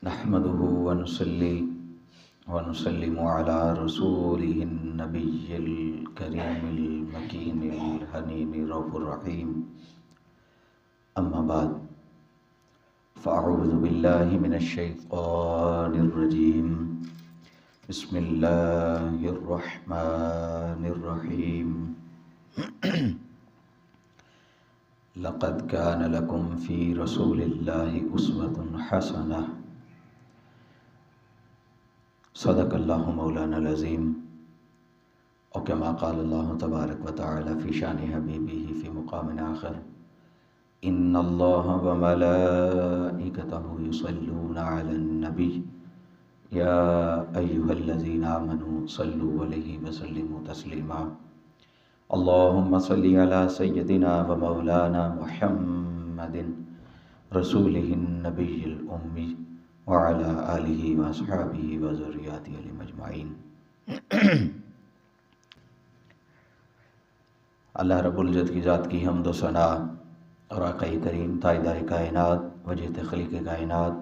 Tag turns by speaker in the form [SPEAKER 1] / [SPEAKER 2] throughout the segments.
[SPEAKER 1] نحمده ونصلي ونسلم على رسوله النبي الكريم المكين الحنين الرؤوف الرحيم أما بعد فأعوذ بالله من الشيطان الرجيم بسم الله الرحمن الرحيم لقد كان لكم في رسول الله أسوة حسنة صدق الله مولانا العظيم وكما قال الله تبارك وتعالى في شان حبيبه في مقام آخر إن الله وملائكته يصلون على النبي يا أيها الذين آمنوا صلوا عليه وسلموا تسليما اللهم صل على سيدنا ومولانا محمد رسوله النبي الأمي وعلى آلہ واصحابہ وذریاتہ اجمعین۔ اللہ رب العزت کی ذات کی حمد و ثنا اور آقا کریم تاجدار کائنات وجہ تخلیق کائنات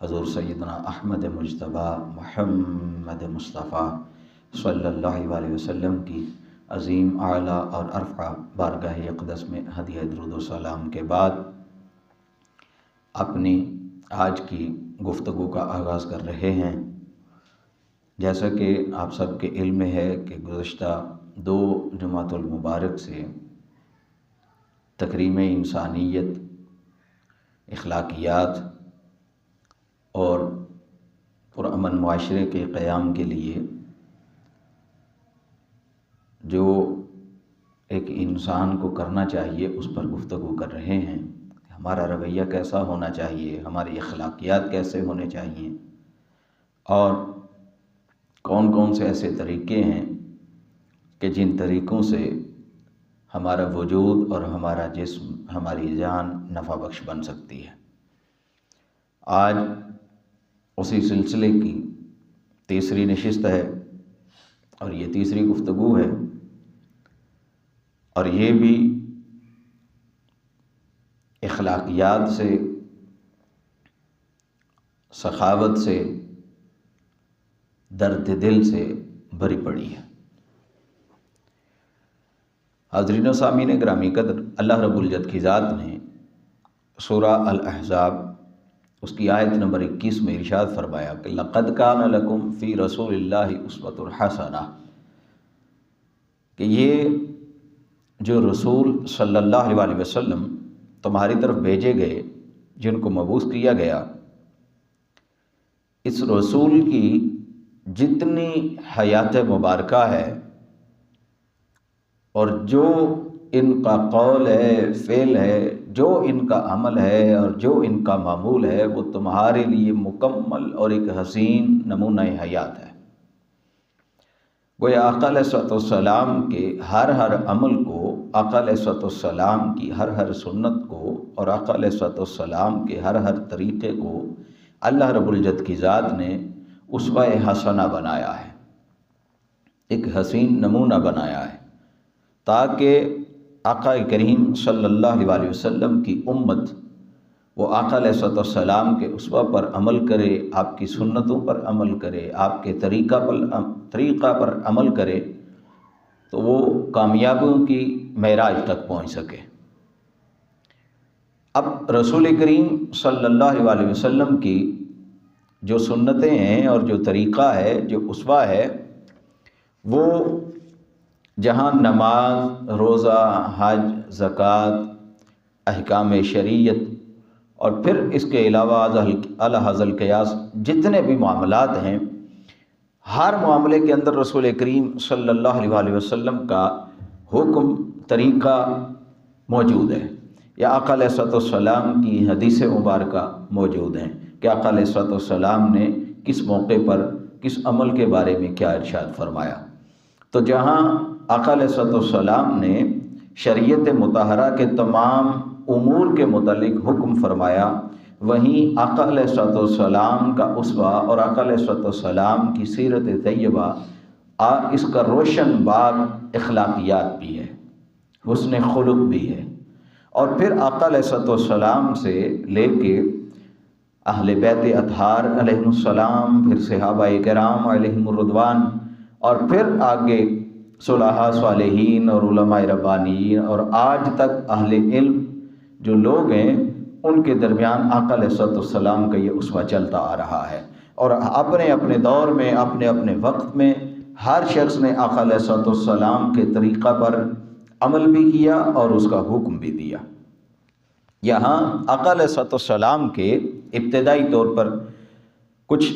[SPEAKER 1] حضور سیدنا احمد مجتبیٰ محمد مصطفیٰ صلی اللہ علیہ وسلم کی عظیم اعلیٰ اور ارفع بارگاہ اقدس میں ہدیہ درود و سلام کے بعد اپنی آج کی گفتگو کا آغاز کر رہے ہیں۔ جیسا کہ آپ سب کے علم میں ہے کہ گزشتہ 2 جمعۃ المبارک سے تکریم انسانیت، اخلاقیات اور پرامن معاشرے کے قیام کے لیے جو ایک انسان کو کرنا چاہیے اس پر گفتگو کر رہے ہیں۔ ہمارا رویہ کیسا ہونا چاہیے، ہماری اخلاقیات کیسے ہونے چاہیے، اور کون کون سے ایسے طریقے ہیں کہ جن طریقوں سے ہمارا وجود اور ہمارا جسم، ہماری جان نفع بخش بن سکتی ہے۔ آج اسی سلسلے کی تیسری نشست ہے اور یہ تیسری گفتگو ہے، اور یہ بھی اخلاقیات سے، سخاوت سے، درد دل سے بھری پڑی ہے۔ حاضرین و سامعین گرامی قدر، اللہ رب العزت کی ذات نے سورہ الاحزاب اس کی آیت نمبر 21 میں ارشاد فرمایا کہ لقد کان لکم فی رسول اللہ اسوۃ حسنہ، کہ یہ جو رسول صلی اللہ علیہ وسلم تمہاری طرف بھیجے گئے، جن کو مبعوث کیا گیا، اس رسول کی جتنی حیات مبارکہ ہے اور جو ان کا قول ہے، فعل ہے، جو ان کا عمل ہے اور جو ان کا معمول ہے، وہ تمہارے لیے مکمل اور ایک حسین نمونہ حیات ہے۔ گویا آقا علیہ السلام کے ہر عمل کو، آقا علیہ السلام کی ہر سنت کو اور آقا علیہ السلام کے ہر طریقے کو اللہ رب العزت کی ذات نے اسوہ حسنہ بنایا ہے، ایک حسین نمونہ بنایا ہے، تاکہ آقا کریم صلی اللہ علیہ وسلم کی امت وہ آقا علیہ السلام کے اسوہ پر عمل کرے، آپ کی سنتوں پر عمل کرے، آپ کے طریقہ پر عمل کرے، تو وہ کامیابیوں کی معراج تک پہنچ سکے۔ اب رسول کریم صلی اللہ علیہ وسلم کی جو سنتیں ہیں اور جو طریقہ ہے، جو اسوہ ہے، وہ جہاں نماز، روزہ، حج، زکوٰۃ، احکام شریعت اور پھر اس کے علاوہ الحظ القیاس جتنے بھی معاملات ہیں، ہر معاملے کے اندر رسول کریم صلی اللہ علیہ وسلم کا حکم، طریقہ موجود ہے، یا آقا علیہ السلام کی حدیث مبارکہ موجود ہیں کہ آقا علیہ السلام نے کس موقع پر کس عمل کے بارے میں کیا ارشاد فرمایا۔ تو جہاں آقا علیہ السلام نے شریعت مطہرہ کے تمام امور کے متعلق حکم فرمایا، وہیں آقا علیہ السلام کا اسوہ اور آقا علیہ السلام کی سیرت طیبہ اس کا روشن باغ اخلاقیات بھی ہے، حسن خلق بھی ہے، اور پھر آقا علیہ السلام سے لے کے اہل بیت اطہار علیہم السلام، پھر صحابہ کرام علیہم الرضوان، اور پھر آگے صلحاء صالحین اور علماء ربانیین، اور آج تک اہل علم جو لوگ ہیں ان کے درمیان آقا علیہ السلام کا یہ اسوہ چلتا آ رہا ہے۔ اور اپنے اپنے دور میں، اپنے اپنے وقت میں ہر شخص نے آقا علیہ السلام کے طریقہ پر عمل بھی کیا اور اس کا حکم بھی دیا۔ یہاں آقا علیہ السلام کے ابتدائی طور پر کچھ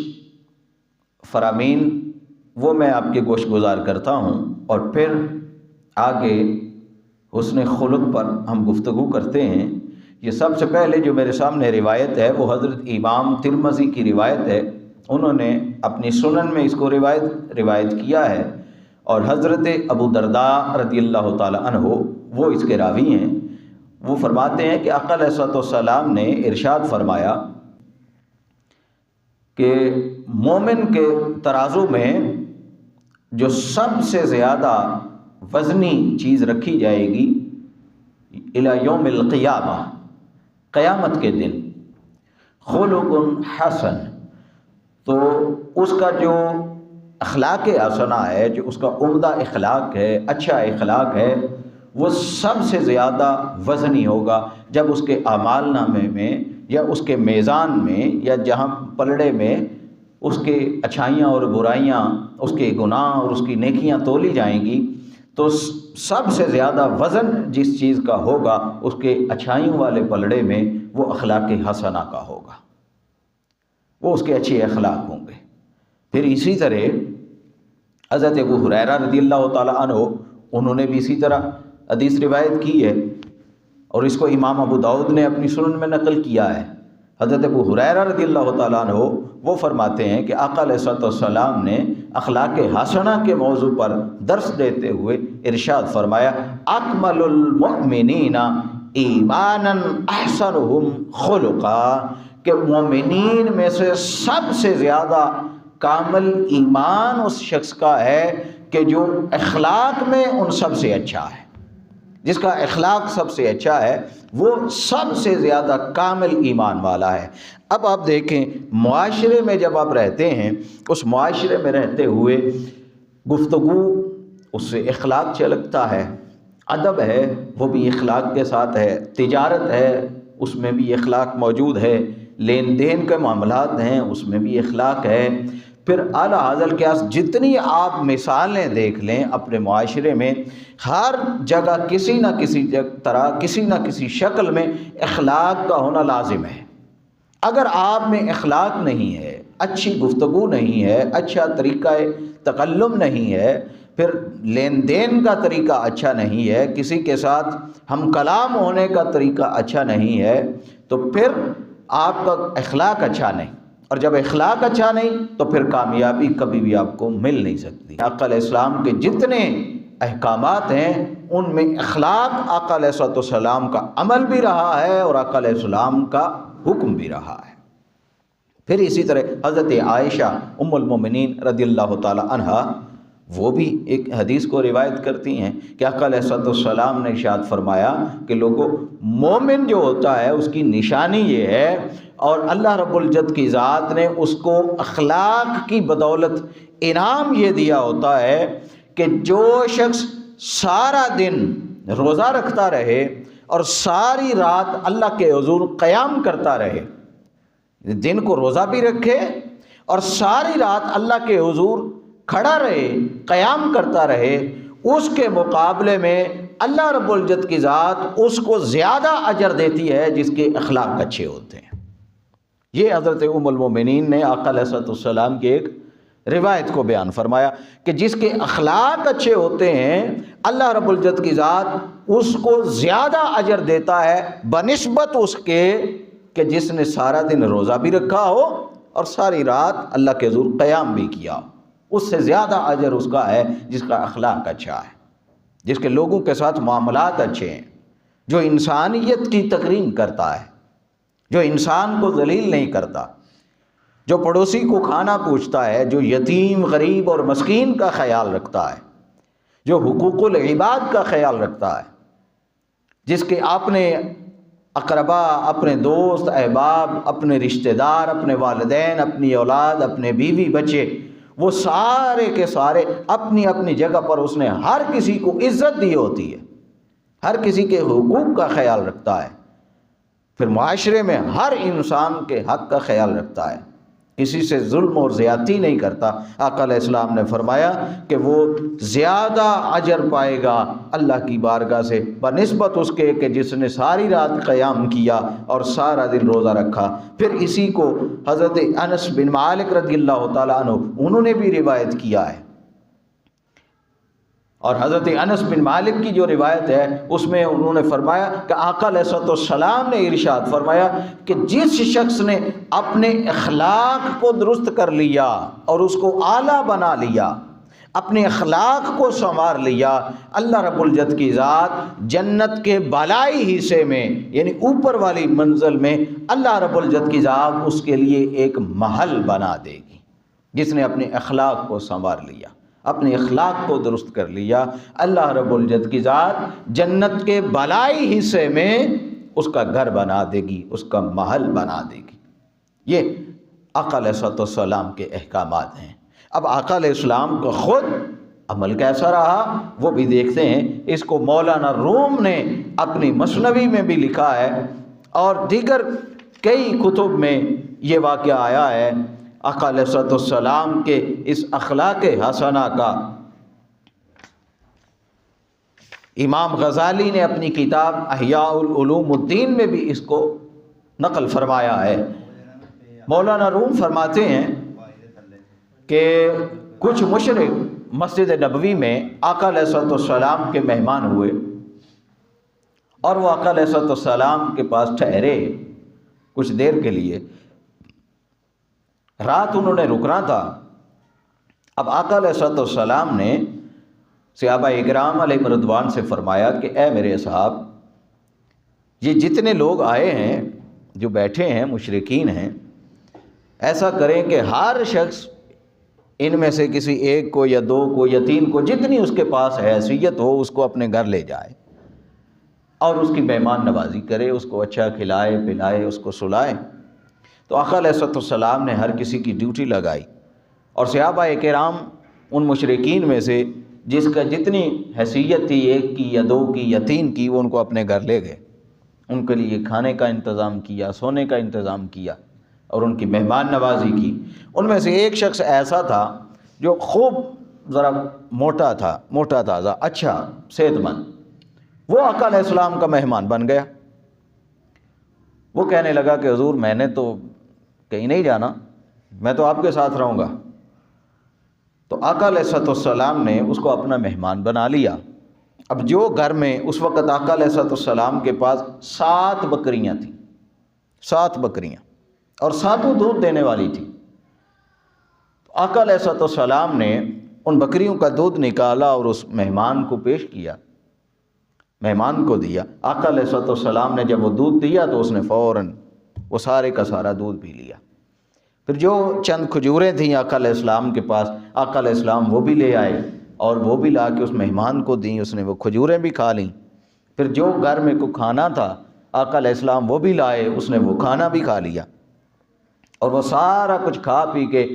[SPEAKER 1] فرامین وہ میں آپ کے گوش گزار کرتا ہوں، اور پھر آگے حسن خلق پر ہم گفتگو کرتے ہیں۔ یہ سب سے پہلے جو میرے سامنے روایت ہے وہ حضرت امام ترمذی کی روایت ہے، انہوں نے اپنی سنن میں اس کو روایت کیا ہے، اور حضرت ابو درداء رضی اللہ تعالی عنہ وہ اس کے راوی ہیں۔ وہ فرماتے ہیں کہ آقا علیہ السلام نے ارشاد فرمایا کہ مومن کے ترازو میں جو سب سے زیادہ وزنی چیز رکھی جائے گی الی یوم القیامہ، قیامت کے دن، خلق حسن، تو اس کا جو اخلاق حسنہ ہے، جو اس کا عمدہ اخلاق ہے، اچھا اخلاق ہے، وہ سب سے زیادہ وزنی ہوگا جب اس کے اعمال نامے میں یا اس کے میزان میں یا جہاں پلڑے میں اس کے اچھائیاں اور برائیاں، اس کے گناہ اور اس کی نیکیاں تولی جائیں گی، تو سب سے زیادہ وزن جس چیز کا ہوگا اس کے اچھائیوں والے پلڑے میں وہ اخلاق حسنہ کا ہوگا، وہ اس کے اچھے اخلاق ہوں گے۔ پھر اسی طرح حضرت ابو ہریرہ رضی اللہ تعالی عنہ انہوں نے بھی اسی طرح حدیث روایت کی ہے، اور اس کو امام ابو داؤد نے اپنی سنن میں نقل کیا ہے۔ حضرت ابو ہریرہ رضی اللہ تعالیٰ عنہ وہ فرماتے ہیں کہ آقا علیہ السلام نے اخلاق حسنہ کے موضوع پر درس دیتے ہوئے ارشاد فرمایا، اکمل المؤمنین ایمانا احسنہم خلقا، کہ مومنین میں سے سب سے زیادہ کامل ایمان اس شخص کا ہے کہ جو اخلاق میں ان سب سے اچھا ہے، جس کا اخلاق سب سے اچھا ہے وہ سب سے زیادہ کامل ایمان والا ہے۔ اب آپ دیکھیں، معاشرے میں جب آپ رہتے ہیں، اس معاشرے میں رہتے ہوئے گفتگو اس سے اخلاق چھلکتا ہے، ادب ہے وہ بھی اخلاق کے ساتھ ہے، تجارت ہے اس میں بھی اخلاق موجود ہے، لین دین کے معاملات ہیں اس میں بھی اخلاق ہے۔ پھر اعلیٰ حاضر کے جتنی آپ مثالیں دیکھ لیں اپنے معاشرے میں، ہر جگہ کسی نہ کسی طرح، کسی نہ کسی شکل میں اخلاق کا ہونا لازم ہے۔ اگر آپ میں اخلاق نہیں ہے، اچھی گفتگو نہیں ہے، اچھا طریقہ تکلم نہیں ہے، پھر لین دین کا طریقہ اچھا نہیں ہے، کسی کے ساتھ ہم کلام ہونے کا طریقہ اچھا نہیں ہے، تو پھر آپ کا اخلاق اچھا نہیں، اور جب اخلاق اچھا نہیں تو پھر کامیابی کبھی بھی آپ کو مل نہیں سکتی۔ آقا علیہ السلام کے جتنے احکامات ہیں ان میں اخلاق آقا علیہ السلام کا عمل بھی رہا ہے اور آقا علیہ السلام کا حکم بھی رہا ہے۔ پھر اسی طرح حضرت عائشہ ام المومنین رضی اللہ تعالی عنہا وہ بھی ایک حدیث کو روایت کرتی ہیں کہ آقا علیہ السلام نے ارشاد فرمایا کہ لوگوں، مومن جو ہوتا ہے اس کی نشانی یہ ہے، اور اللہ رب العزت کی ذات نے اس کو اخلاق کی بدولت انعام یہ دیا ہوتا ہے کہ جو شخص سارا دن روزہ رکھتا رہے اور ساری رات اللہ کے حضور قیام کرتا رہے، دن کو روزہ بھی رکھے اور ساری رات اللہ کے حضور کھڑا رہے، قیام کرتا رہے، اس کے مقابلے میں اللہ رب العزت کی ذات اس کو زیادہ اجر دیتی ہے جس کے اخلاق اچھے ہوتے ہیں۔ یہ حضرت ام المومنین نے آقا علیہ السلام کی ایک روایت کو بیان فرمایا کہ جس کے اخلاق اچھے ہوتے ہیں اللہ رب العزت کی ذات اس کو زیادہ اجر دیتا ہے بنسبت اس کے کہ جس نے سارا دن روزہ بھی رکھا ہو اور ساری رات اللہ کے حضور قیام بھی کیا۔ اس سے زیادہ اجر اس کا ہے جس کا اخلاق اچھا ہے، جس کے لوگوں کے ساتھ معاملات اچھے ہیں، جو انسانیت کی تکریم کرتا ہے، جو انسان کو ذلیل نہیں کرتا، جو پڑوسی کو کھانا پوچھتا ہے، جو یتیم غریب اور مسکین کا خیال رکھتا ہے، جو حقوق العباد کا خیال رکھتا ہے، جس کے اپنے اقربا، اپنے دوست احباب، اپنے رشتہ دار، اپنے والدین، اپنی اولاد، اپنے بیوی بچے، وہ سارے کے سارے اپنی اپنی جگہ پر اس نے ہر کسی کو عزت دی ہوتی ہے، ہر کسی کے حقوق کا خیال رکھتا ہے، پھر معاشرے میں ہر انسان کے حق کا خیال رکھتا ہے، کسی سے ظلم اور زیادتی نہیں کرتا۔ آقا علیہ السلام نے فرمایا کہ وہ زیادہ اجر پائے گا اللہ کی بارگاہ سے بنسبت اس کے کہ جس نے ساری رات قیام کیا اور سارا دن روزہ رکھا۔ پھر اسی کو حضرت انس بن مالک رضی اللہ تعالیٰ عنہ انہوں نے بھی روایت کیا ہے، اور حضرت انس بن مالک کی جو روایت ہے اس میں انہوں نے فرمایا کہ آقا علیہ السلام نے ارشاد فرمایا کہ جس شخص نے اپنے اخلاق کو درست کر لیا اور اس کو اعلیٰ بنا لیا، اپنے اخلاق کو سنوار لیا، اللہ رب العزت کی ذات جنت کے بالائی حصے میں یعنی اوپر والی منزل میں اللہ رب العزت کی ذات اس کے لیے ایک محل بنا دے گی۔ جس نے اپنے اخلاق کو سنوار لیا، اپنے اخلاق کو درست کر لیا، اللہ رب العزت کی ذات جنت کے بالائی حصے میں اس کا گھر بنا دے گی، اس کا محل بنا دے گی۔ یہ آقا علیہ السلام کے احکامات ہیں۔ اب آقا علیہ السلام کا خود عمل کیسا رہا وہ بھی دیکھتے ہیں۔ اس کو مولانا روم نے اپنی مثنوی میں بھی لکھا ہے اور دیگر کئی کتب میں یہ واقعہ آیا ہے آقا علیہ السلام کے اس اخلاق حسنہ کا۔ امام غزالی نے اپنی کتاب احیاء العلوم الدین میں بھی اس کو نقل فرمایا ہے۔ مولانا روم فرماتے ہیں کہ کچھ مشرک مسجد نبوی میں آقا علیہ السلام کے مہمان ہوئے اور وہ آقا علیہ السلام کے پاس ٹھہرے کچھ دیر کے لیے، رات انہوں نے رکنا تھا۔ اب آقا علیہ السلام نے صحابہ اکرام علیہ رضوان سے فرمایا کہ اے میرے صاحب، یہ جتنے لوگ آئے ہیں جو بیٹھے ہیں مشرکین ہیں، ایسا کریں کہ ہر شخص ان میں سے کسی ایک کو یا دو کو یا تین کو جتنی اس کے پاس حیثیت ہو اس کو اپنے گھر لے جائے اور اس کی مہمان نوازی کرے، اس کو اچھا کھلائے پلائے، اس کو سلائے۔ تو آقا علیہ السلام نے ہر کسی کی ڈیوٹی لگائی اور صحابہ کرام ان مشرکین میں سے جس کا جتنی حیثیت تھی، ایک کی یا دو کی یا تین کی، وہ ان کو اپنے گھر لے گئے، ان کے لیے کھانے کا انتظام کیا، سونے کا انتظام کیا اور ان کی مہمان نوازی کی۔ ان میں سے ایک شخص ایسا تھا جو خوب ذرا موٹا تازہ اچھا صحت مند، وہ آقا علیہ السلام کا مہمان بن گیا۔ وہ کہنے لگا کہ حضور میں نے تو کہیں نہیں جانا، میں تو آپ کے ساتھ رہوں گا۔ تو آقا علیہ السلام نے اس کو اپنا مہمان بنا لیا۔ اب جو گھر میں اس وقت آقا علیہ السلام کے پاس 7 بکریاں تھیں، 7 بکریاں، اور 7 دودھ دینے والی تھی۔ آقا علیہ السلام نے ان بکریوں کا دودھ نکالا اور اس مہمان کو پیش کیا، مہمان کو دیا۔ آقا علیہ السلام نے جب وہ دودھ دیا تو اس نے فوراً وہ سارے کا سارا دودھ پی لیا۔ پھر جو چند کھجوریں تھیں آقا علیہ السلام کے پاس، آقا علیہ السلام وہ بھی لے آئے اور وہ بھی لا کے اس مہمان کو دیں، اس نے وہ کھجوریں بھی کھا لیں۔ پھر جو گھر میں کوئی کھانا تھا آقا علیہ السلام وہ بھی لائے، اس نے وہ کھانا بھی کھا لیا اور وہ سارا کچھ کھا پی کے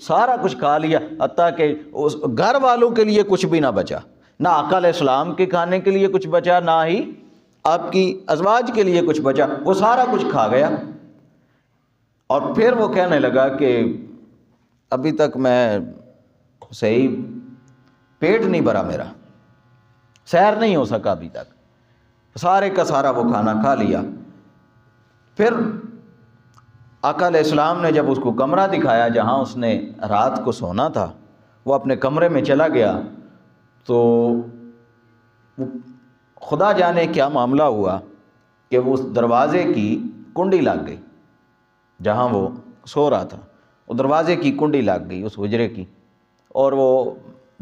[SPEAKER 1] سارا کچھ کھا لیا، حتیٰ کہ اس گھر والوں کے لیے کچھ بھی نہ بچا، نہ آقا علیہ السلام کے کھانے کے لیے کچھ بچا، نہ ہی آپ کی ازواج کے لیے کچھ بچا، وہ سارا کچھ کھا گیا۔ اور پھر وہ کہنے لگا کہ ابھی تک میں صحیح پیٹ نہیں بھرا، میرا سیر نہیں ہو سکا ابھی تک، سارے کا سارا وہ کھانا کھا لیا۔ پھر آقا علیہ السلام نے جب اس کو کمرہ دکھایا جہاں اس نے رات کو سونا تھا، وہ اپنے کمرے میں چلا گیا تو خدا جانے کیا معاملہ ہوا کہ وہ اس دروازے کی کنڈی لگ گئی، جہاں وہ سو رہا تھا وہ دروازے کی کنڈی لگ گئی اس حجرے کی، اور وہ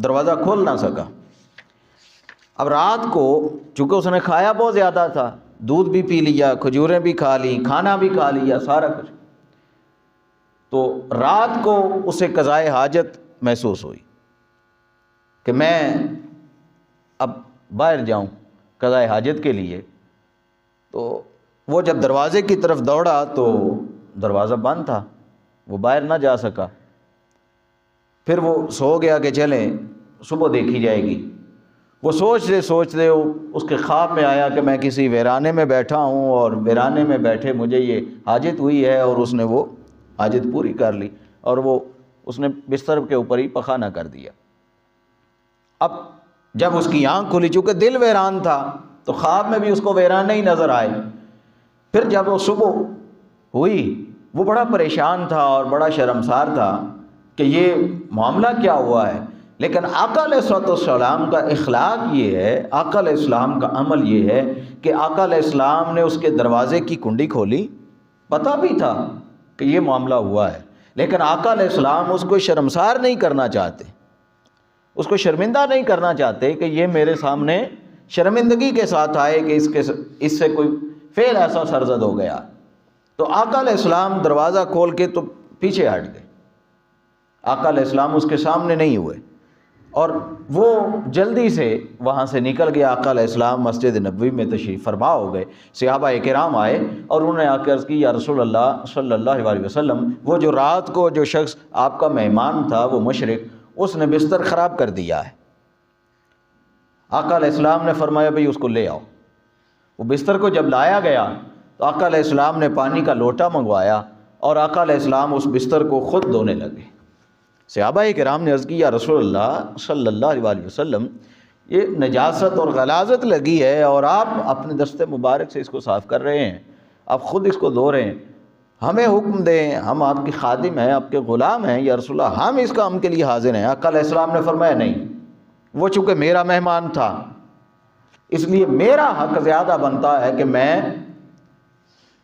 [SPEAKER 1] دروازہ کھول نہ سکا۔ اب رات کو چونکہ اس نے کھایا بہت زیادہ تھا، دودھ بھی پی لیا، کھجوریں بھی کھا لی، کھانا بھی کھا لیا، سارا کچھ، تو رات کو اسے قضائے حاجت محسوس ہوئی کہ میں اب باہر جاؤں قضائے حاجت کے لیے، تو وہ جب دروازے کی طرف دوڑا تو دروازہ بند تھا، وہ باہر نہ جا سکا۔ پھر وہ سو گیا کہ چلیں صبح دیکھی جائے گی۔ وہ سوچتے سوچتے اس کے خواب میں آیا کہ میں کسی ویرانے میں بیٹھا ہوں اور ویرانے میں بیٹھے مجھے یہ حاجت ہوئی ہے، اور اس نے وہ حاجت پوری کر لی، اور وہ اس نے بستر کے اوپر ہی پخانہ کر دیا۔ اب جب اس کی آنکھ کھلی، چونکہ دل ویران تھا تو خواب میں بھی اس کو ویرانے ہی نظر آئے۔ پھر جب وہ صبح ہوئی وہ بڑا پریشان تھا اور بڑا شرمسار تھا کہ یہ معاملہ کیا ہوا ہے۔ لیکن آقا علیہ الصلوۃ والسلام کا اخلاق یہ ہے، آقا علیہ السلام کا عمل یہ ہے کہ آقا علیہ السلام نے اس کے دروازے کی کنڈی کھولی، پتہ بھی تھا کہ یہ معاملہ ہوا ہے، لیکن آقا علیہ السلام اس کو شرمسار نہیں کرنا چاہتے، اس کو شرمندہ نہیں کرنا چاہتے کہ یہ میرے سامنے شرمندگی کے ساتھ آئے کہ اس سے کوئی فعل ایسا سرزد ہو گیا۔ تو آقا علیہ السلام دروازہ کھول کے تو پیچھے ہٹ گئے، آقا علیہ السلام اس کے سامنے نہیں ہوئے، اور وہ جلدی سے وہاں سے نکل گیا۔ آقا علیہ السلام مسجد نبوی میں تشریف فرما ہو گئے۔ صحابہ کرام آئے اور انہوں نے آ کے عرض کی، یا رسول اللہ صلی اللہ علیہ وسلم، وہ جو رات کو جو شخص آپ کا مہمان تھا وہ مشرک، اس نے بستر خراب کر دیا ہے۔ آقا علیہ السلام نے فرمایا بھئی اس کو لے آؤ۔ وہ بستر کو جب لایا گیا تو آقا علیہ السلام نے پانی کا لوٹا منگوایا اور آقا علیہ السلام اس بستر کو خود دھونے لگے۔ صحابہ کرام نے عرض کی، یا رسول اللہ صلی اللہ علیہ وسلم، یہ نجاست اور غلاظت لگی ہے اور آپ اپنے دست مبارک سے اس کو صاف کر رہے ہیں، آپ خود اس کو دھو رہے ہیں، ہمیں حکم دیں، ہم آپ کے خادم ہیں، آپ کے غلام ہیں، یا رسول اللہ ہم اس کام کے لیے حاضر ہیں۔ آقا علیہ السلام نے فرمایا نہیں، وہ چونکہ میرا مہمان تھا اس لیے میرا حق زیادہ بنتا ہے کہ میں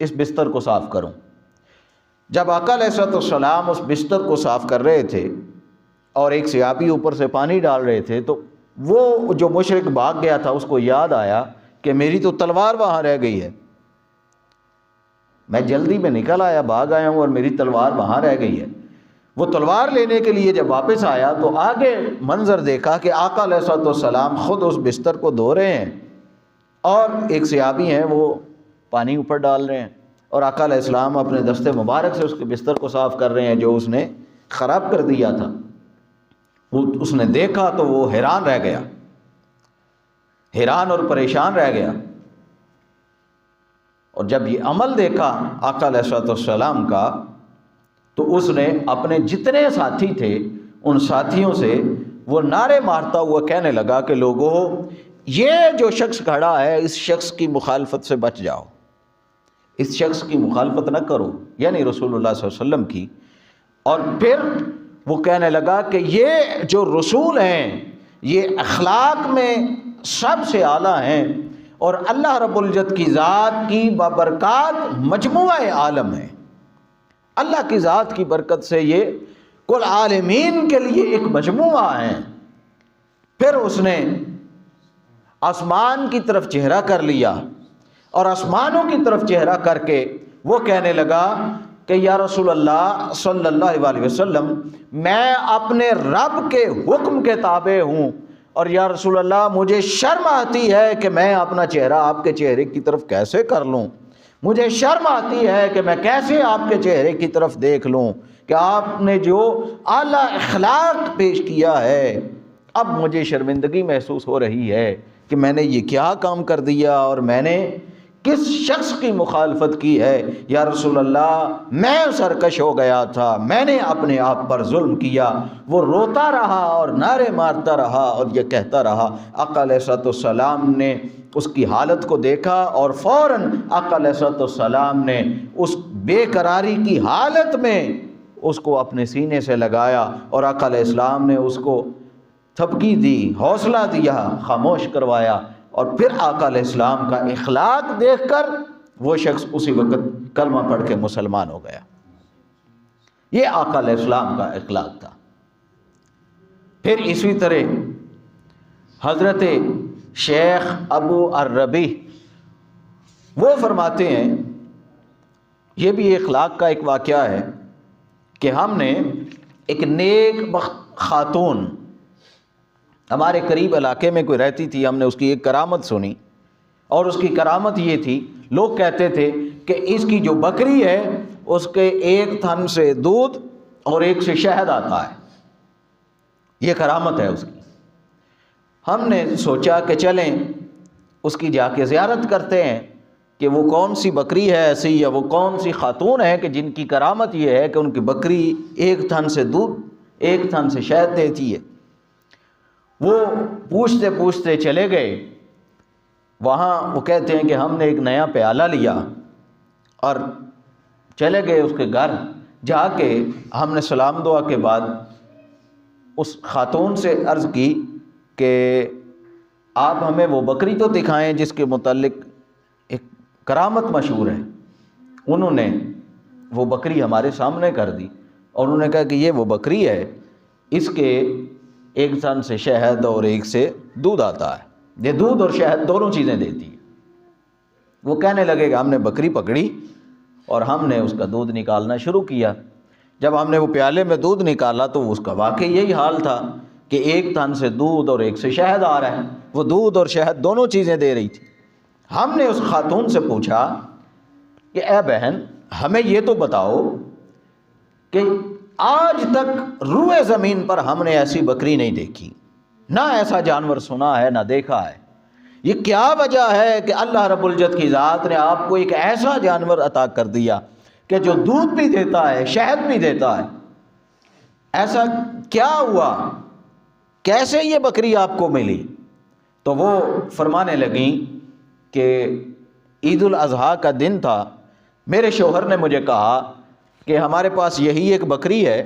[SPEAKER 1] اس بستر کو صاف کروں۔ جب آقا علیہ السلام اس بستر کو صاف کر رہے تھے اور ایک صحابی اوپر سے پانی ڈال رہے تھے تو وہ جو مشرک بھاگ گیا تھا اس کو یاد آیا کہ میری تو تلوار وہاں رہ گئی ہے، میں جلدی میں نکل آیا، بھاگ آیا ہوں اور میری تلوار وہاں رہ گئی ہے۔ وہ تلوار لینے کے لیے جب واپس آیا تو آگے منظر دیکھا کہ آقا علیہ السلام خود اس بستر کو دھو رہے ہیں اور ایک صحابی ہیں وہ پانی اوپر ڈال رہے ہیں، اور آقا علیہ السلام اپنے دست مبارک سے اس کے بستر کو صاف کر رہے ہیں جو اس نے خراب کر دیا تھا۔ وہ اس نے دیکھا تو وہ حیران رہ گیا، حیران اور پریشان رہ گیا، اور جب یہ عمل دیکھا آقا علیہ السلام کا تو اس نے اپنے جتنے ساتھی تھے ان ساتھیوں سے وہ نعرے مارتا ہوا کہنے لگا کہ لوگوں، یہ جو شخص کھڑا ہے اس شخص کی مخالفت سے بچ جاؤ، اس شخص کی مخالفت نہ کرو، یعنی رسول اللہ صلی اللہ علیہ وسلم کی۔ اور پھر وہ کہنے لگا کہ یہ جو رسول ہیں یہ اخلاق میں سب سے اعلیٰ ہیں اور اللہ رب العزت کی ذات کی بابرکات مجموعہ عالم ہے، اللہ کی ذات کی برکت سے یہ کل عالمین کے لیے ایک مجموعہ ہے۔ پھر اس نے آسمان کی طرف چہرہ کر لیا اور آسمانوں کی طرف چہرہ کر کے وہ کہنے لگا کہ یا رسول اللہ صلی اللہ علیہ وسلم، میں اپنے رب کے حکم کے تابع ہوں، اور یا رسول اللہ مجھے شرم آتی ہے کہ میں اپنا چہرہ آپ کے چہرے کی طرف کیسے کر لوں، مجھے شرم آتی ہے کہ میں کیسے آپ کے چہرے کی طرف دیکھ لوں کہ آپ نے جو اعلیٰ اخلاق پیش کیا ہے، اب مجھے شرمندگی محسوس ہو رہی ہے کہ میں نے یہ کیا کام کر دیا اور میں نے کس شخص کی مخالفت کی ہے۔ یا رسول اللہ میں سرکش ہو گیا تھا، میں نے اپنے آپ پر ظلم کیا۔ وہ روتا رہا اور نعرے مارتا رہا اور یہ کہتا رہا۔ آقا علیہ السلام نے اس کی حالت کو دیکھا اور فوراً آقا علیہ السلام نے اس بے قراری کی حالت میں اس کو اپنے سینے سے لگایا اور آقا علیہ السلام نے اس کو تھپکی دی، حوصلہ دیا، خاموش کروایا، اور پھر آقا علیہ السلام کا اخلاق دیکھ کر وہ شخص اسی وقت کلمہ پڑھ کے مسلمان ہو گیا۔ یہ آقا علیہ السلام کا اخلاق تھا۔ پھر اسی طرح حضرت شیخ ابو الربیع وہ فرماتے ہیں، یہ بھی اخلاق کا ایک واقعہ ہے کہ ہم نے ایک نیک بخت خاتون ہمارے قریب علاقے میں کوئی رہتی تھی، ہم نے اس کی ایک کرامت سنی، اور اس کی کرامت یہ تھی لوگ کہتے تھے کہ اس کی جو بکری ہے اس کے ایک تھن سے دودھ اور ایک سے شہد آتا ہے، یہ کرامت ہے اس کی۔ ہم نے سوچا کہ چلیں اس کی جا کے زیارت کرتے ہیں کہ وہ کون سی بکری ہے ایسی، یا وہ کون سی خاتون ہے کہ جن کی کرامت یہ ہے کہ ان کی بکری ایک تھن سے دودھ ایک تھن سے شہد دیتی ہے۔ وہ پوچھتے پوچھتے چلے گئے وہاں، وہ کہتے ہیں کہ ہم نے ایک نیا پیالہ لیا اور چلے گئے اس کے گھر، جا کے ہم نے سلام دعا کے بعد اس خاتون سے عرض کی کہ آپ ہمیں وہ بکری تو دکھائیں جس کے متعلق ایک کرامت مشہور ہے۔ انہوں نے وہ بکری ہمارے سامنے کر دی اور انہوں نے کہا کہ یہ وہ بکری ہے، اس کے ایک تھن سے شہد اور ایک سے دودھ آتا ہے، یہ دودھ اور شہد دونوں چیزیں دیتی ہے۔ وہ کہنے لگے کہ ہم نے بکری پکڑی اور ہم نے اس کا دودھ نکالنا شروع کیا۔ جب ہم نے وہ پیالے میں دودھ نکالا تو اس کا واقعی یہی حال تھا کہ ایک تھن سے دودھ اور ایک سے شہد آ رہا ہے، وہ دودھ اور شہد دونوں چیزیں دے رہی تھی۔ ہم نے اس خاتون سے پوچھا کہ اے بہن ہمیں یہ تو بتاؤ کہ آج تک روئے زمین پر ہم نے ایسی بکری نہیں دیکھی، نہ ایسا جانور سنا ہے نہ دیکھا ہے، یہ کیا وجہ ہے کہ اللہ رب العزت کی ذات نے آپ کو ایک ایسا جانور عطا کر دیا کہ جو دودھ بھی دیتا ہے شہد بھی دیتا ہے؟ ایسا کیا ہوا، کیسے یہ بکری آپ کو ملی؟ تو وہ فرمانے لگیں کہ عید الاضحیٰ کا دن تھا، میرے شوہر نے مجھے کہا کہ ہمارے پاس یہی ایک بکری ہے،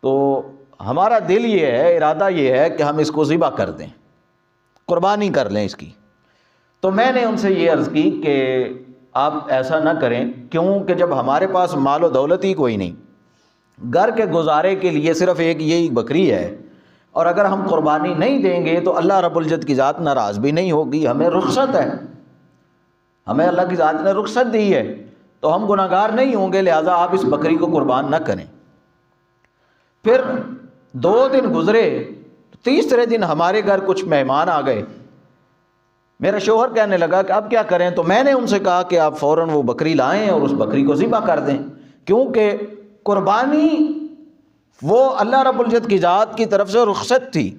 [SPEAKER 1] تو ہمارا دل یہ ہے، ارادہ یہ ہے کہ ہم اس کو ذبح کر دیں، قربانی کر لیں اس کی۔ تو میں نے ان سے یہ عرض کی کہ آپ ایسا نہ کریں، کیونکہ جب ہمارے پاس مال و دولت ہی کوئی نہیں، گھر کے گزارے کے لیے صرف ایک یہی بکری ہے، اور اگر ہم قربانی نہیں دیں گے تو اللہ رب العزت کی ذات ناراض بھی نہیں ہوگی، ہمیں رخصت ہے، ہمیں اللہ کی ذات نے رخصت دی ہے، تو ہم گناہ گار نہیں ہوں گے، لہٰذا آپ اس بکری کو قربان نہ کریں۔ پھر 2 دن گزرے، تیسرے دن ہمارے گھر کچھ مہمان آ گئے، میرا شوہر کہنے لگا کہ اب کیا کریں؟ تو میں نے ان سے کہا کہ آپ فوراً وہ بکری لائیں اور اس بکری کو ذبح کر دیں، کیونکہ قربانی وہ اللہ رب العزت کی ذات کی طرف سے رخصت تھی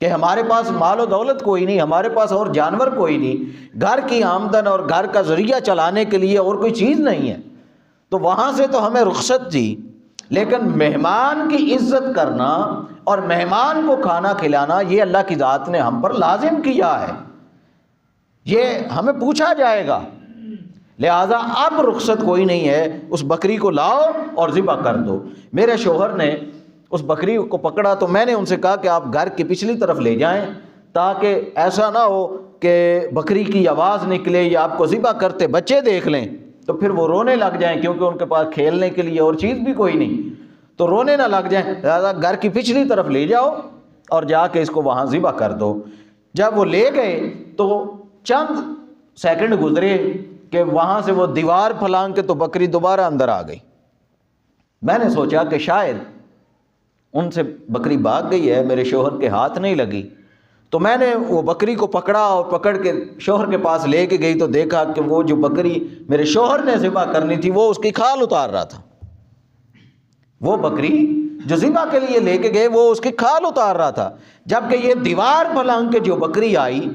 [SPEAKER 1] کہ ہمارے پاس مال و دولت کوئی نہیں، ہمارے پاس اور جانور کوئی نہیں، گھر کی آمدن اور گھر کا ذریعہ چلانے کے لیے اور کوئی چیز نہیں ہے، تو وہاں سے تو ہمیں رخصت تھی، لیکن مہمان کی عزت کرنا اور مہمان کو کھانا کھلانا یہ اللہ کی ذات نے ہم پر لازم کیا ہے، یہ ہمیں پوچھا جائے گا، لہٰذا اب رخصت کوئی نہیں ہے، اس بکری کو لاؤ اور ذبح کر دو۔ میرے شوہر نے اس بکری کو پکڑا تو میں نے ان سے کہا کہ آپ گھر کی پچھلی طرف لے جائیں تاکہ ایسا نہ ہو کہ بکری کی آواز نکلے یا آپ کو ذبح کرتے بچے دیکھ لیں تو پھر وہ رونے لگ جائیں، کیونکہ ان کے پاس کھیلنے کے لیے اور چیز بھی کوئی نہیں، تو رونے نہ لگ جائیں، لہٰذا گھر کی پچھلی طرف لے جاؤ اور جا کے اس کو وہاں ذبح کر دو۔ جب وہ لے گئے تو چند سیکنڈ گزرے کہ وہاں سے وہ دیوار پھلانگ کے تو بکری دوبارہ اندر آ گئی۔ میں نے سوچا کہ شاید ان سے بکری بھاگ گئی ہے، میرے شوہر کے ہاتھ نہیں لگی، تو میں نے وہ بکری کو پکڑا اور پکڑ کے شوہر کے پاس لے کے گئی تو دیکھا کہ وہ جو بکری میرے شوہر نے ذبح کرنی تھی وہ اس کی کھال اتار رہا تھا، وہ بکری جو ذبح کے لیے لے کے گئے وہ اس کی کھال اتار رہا تھا، جبکہ یہ دیوار پھلانگ کے جو بکری آئی